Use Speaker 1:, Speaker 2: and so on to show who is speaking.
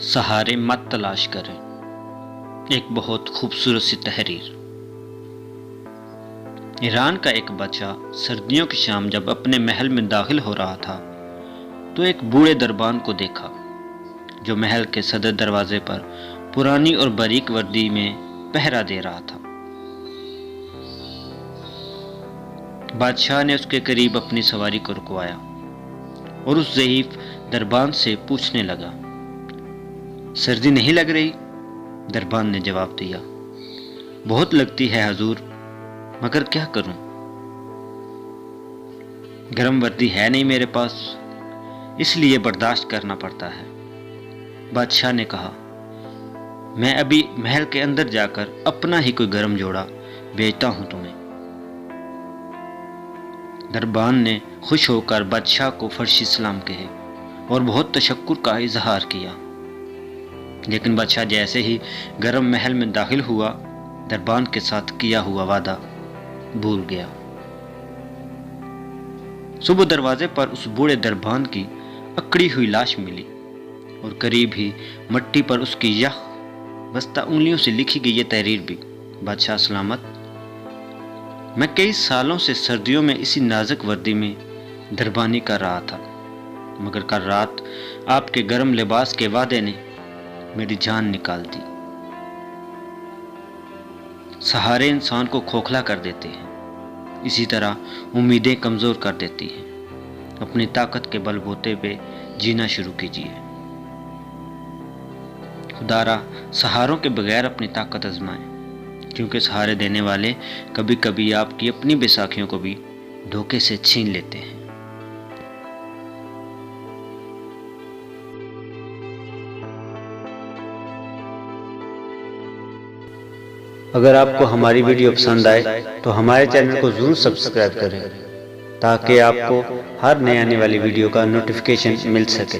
Speaker 1: सहारे मत तलाश करें। एक बहुत खूबसूरत सी तहरीर। ईरान का एक बच्चा सर्दियों की शाम जब अपने महल में दाखिल हो रहा था तो एक बूढ़े दरबान को देखा जो महल के सदर दरवाजे पर पुरानी और बारीक वर्दी में पहरा दे रहा था। बादशाह ने उसके करीब अपनी सवारी को रुकवाया और उस ज़ईफ दरबान से पूछने लगा, सर्दी नहीं लग रही? दरबान ने जवाब दिया, बहुत लगती है हजूर, मगर क्या करूं, गर्म वर्दी है नहीं मेरे पास, इसलिए बर्दाश्त करना पड़ता है। बादशाह ने कहा, मैं अभी महल के अंदर जाकर अपना ही कोई गर्म जोड़ा भेजता हूं तुम्हें। दरबान ने खुश होकर बादशाह को फर्शी सलाम कहे और बहुत तशक्कुर का इजहार किया, लेकिन बादशाह जैसे ही गर्म महल में दाखिल हुआ दरबान के साथ किया हुआ वादा भूल गया। सुबह दरवाजे पर उस बूढ़े दरबान की अकड़ी हुई लाश मिली और करीब ही मट्टी पर उसकी यह बस्ता उंगलियों से लिखी गई ये तहरीर भी, बादशाह सलामत, मैं कई सालों से सर्दियों में इसी नाजुक वर्दी में दरबानी कर रहा था, मगर कल रात आपके गर्म लिबास के वादे ने मेरी जान निकाल दी। सहारे इंसान को खोखला कर देते हैं, इसी तरह उम्मीदें कमज़ोर कर देती हैं। अपनी ताकत के बलबूते पे जीना शुरू कीजिए। खुदारा सहारों के बगैर अपनी ताकत आजमाएं, क्योंकि सहारे देने वाले कभी कभी आपकी अपनी बैसाखियों को भी धोखे से छीन लेते हैं।
Speaker 2: अगर आपको हमारी वीडियो पसंद आए तो हमारे चैनल को जरूर सब्सक्राइब करें ताकि आपको हर नई आने वाली वीडियो का नोटिफिकेशन मिल सके।